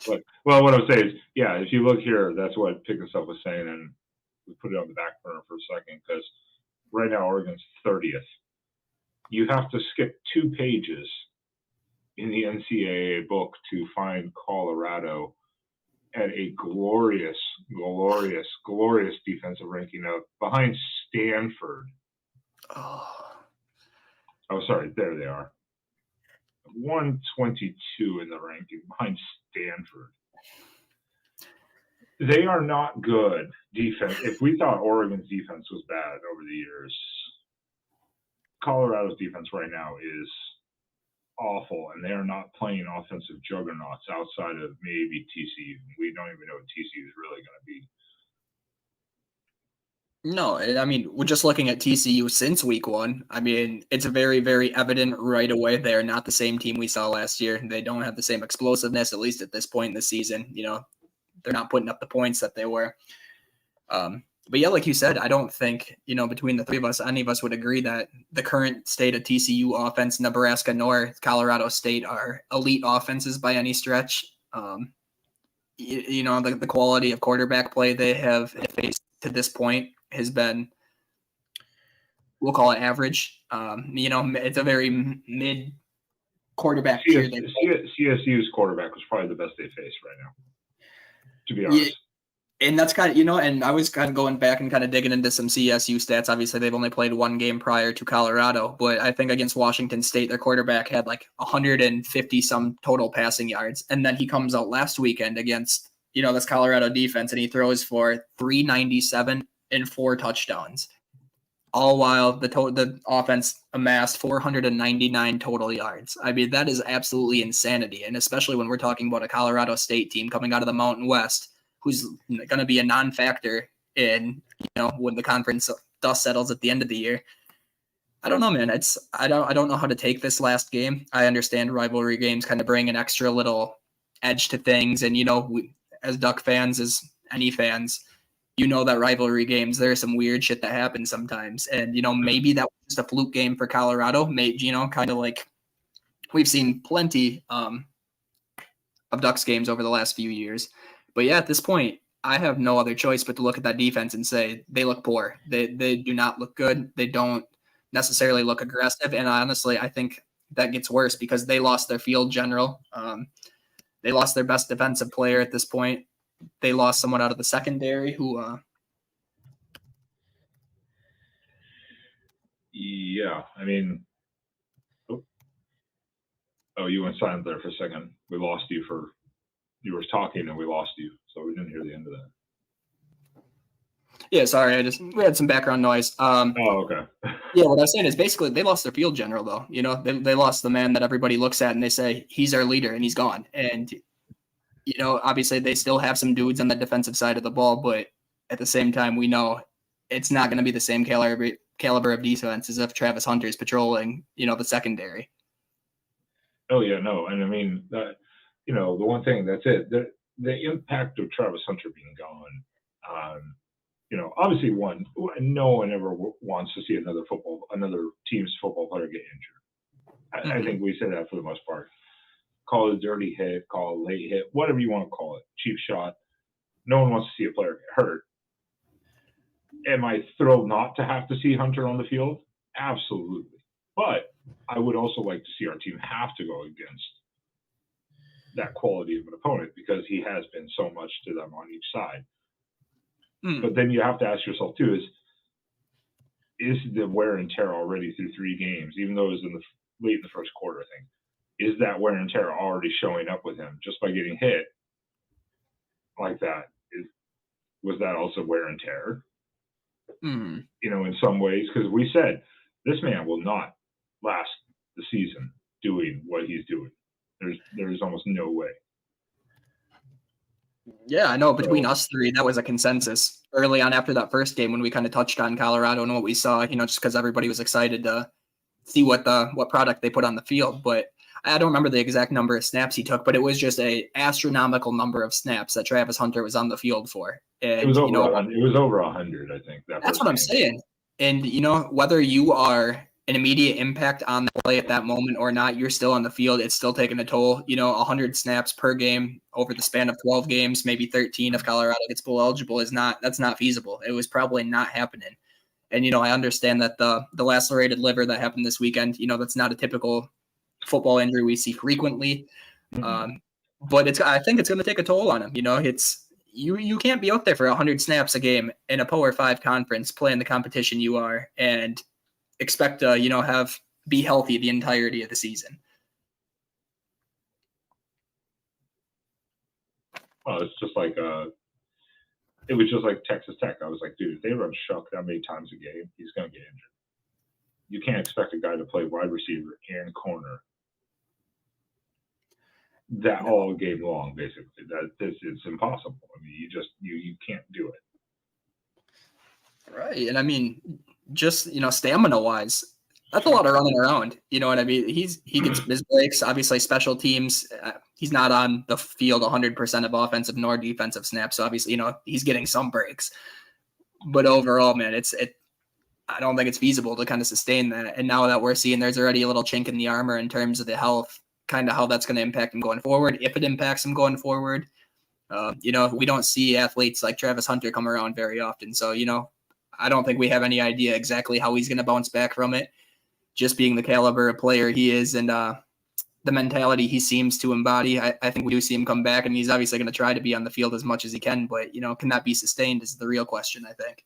But what I'm saying is, if you look here, that's what Pick Us Up was saying, and we put it on the back burner for a second because right now Oregon's 30th. You have to skip 2 pages in the NCAA book to find Colorado at a glorious defensive ranking of behind Stanford. Oh, sorry, there they are. 122 in the ranking behind Stanford. They are not good defense. If we thought Oregon's defense was bad over the years, Colorado's defense right now is awful, and they are not playing offensive juggernauts outside of maybe TCU. We don't even know what TCU is really going to be. No, I mean, we're just looking at TCU since week 1. I mean, it's very, very evident right away they're not the same team we saw last year. They don't have the same explosiveness, at least at this point in the season. They're not putting up the points that they were. But yeah, like you said, I don't think, between the 3 of us, any of us would agree that the current state of TCU offense, Nebraska nor Colorado State are elite offenses by any stretch. The quality of quarterback play they have faced to this point has been, we'll call it average. It's a very mid quarterback. CSU's quarterback was probably the best they faced right now, to be honest. And that's kind of, and I was kind of going back and kind of digging into some CSU stats. Obviously, they've only played 1 game prior to Colorado, but I think against Washington State, their quarterback had like 150 some total passing yards. And then he comes out last weekend against, this Colorado defense, and he throws for 397 and 4 touchdowns, all while the offense amassed 499 total yards. I mean, that is absolutely insanity. And especially when we're talking about a Colorado State team coming out of the Mountain West, who's going to be a non-factor in, when the conference dust settles at the end of the year. I don't know, man. I don't know how to take this last game. I understand rivalry games kind of bring an extra little edge to things. And, we, as Duck fans, as any fans, that rivalry games, there's some weird shit that happens sometimes. And, maybe that was just a fluke game for Colorado. Maybe, kind of like we've seen plenty of Ducks games over the last few years. But yeah, at this point, I have no other choice but to look at that defense and say they look poor. They do not look good. They don't necessarily look aggressive. And honestly, I think that gets worse because they lost their field general. They lost their best defensive player at this point. They lost someone out of the secondary who. Yeah, I mean. Oh, you went silent there for a second. We lost you for. You were talking and we lost you, so we didn't hear the end of that. Yeah, sorry. We had some background noise. Okay. Yeah, what I was saying is basically they lost their field general, though. They lost the man that everybody looks at and they say he's our leader and he's gone. And obviously they still have some dudes on the defensive side of the ball, but at the same time, we know it's not going to be the same caliber of defense as if Travis Hunter's patrolling, the secondary. Oh yeah, no, and I mean that. The one thing, that's it. The impact of Travis Hunter being gone, obviously no one ever wants to see another team's football player get injured. I think we say that for the most part. Call it a dirty hit, call it a late hit, whatever you want to call it, cheap shot. No one wants to see a player get hurt. Am I thrilled not to have to see Hunter on the field? Absolutely. But I would also like to see our team have to go against that quality of an opponent because he has been so much to them on each side. But then you have to ask yourself too, is the wear and tear already through 3 games, even though it was late in the first quarter, I think, is that wear and tear already showing up with him just by getting hit like that? Was that also wear and tear? In some ways, because we said this man will not last the season doing what he's doing. There's almost no way. Yeah, I know. Between us 3, that was a consensus early on after that first game when we kind of touched on Colorado and what we saw. Just because everybody was excited to see what product they put on the field. But I don't remember the exact number of snaps he took, but it was just a astronomical number of snaps that Travis Hunter was on the field for. And, it was over 100, I think. That's what I'm saying. And whether you are an immediate impact on the play at that moment or not, you're still on the field. It's still taking a toll. 100 snaps per game over the span of 12 games, maybe 13 if Colorado gets bowl eligible that's not feasible. It was probably not happening. And, I understand that the lacerated liver that happened this weekend, that's not a typical football injury we see frequently. But I think it's going to take a toll on him. You can't be out there for 100 snaps a game in a Power 5 conference playing the competition you are and expect to, be healthy the entirety of the season. Well, it's just like it was just like Texas Tech. I was like, dude, if they run Shuck that many times a game, he's going to get injured. You can't expect a guy to play wide receiver and corner that all game long. Basically, it's impossible. I mean, you can't do it. Right, and I mean, just stamina wise, that's a lot of running around. You know what I mean? He gets his breaks. Obviously, special teams. He's not on the field 100% of offensive nor defensive snaps. So obviously, he's getting some breaks. But overall, man, I don't think it's feasible to kind of sustain that. And now that we're seeing there's already a little chink in the armor in terms of the health, kind of how that's going to impact him going forward. If it impacts him going forward, we don't see athletes like Travis Hunter come around very often. So, I don't think we have any idea exactly how he's going to bounce back from it. Just being the caliber of player he is and the mentality he seems to embody, I think we do see him come back, and he's obviously going to try to be on the field as much as he can. But, can that be sustained is the real question, I think.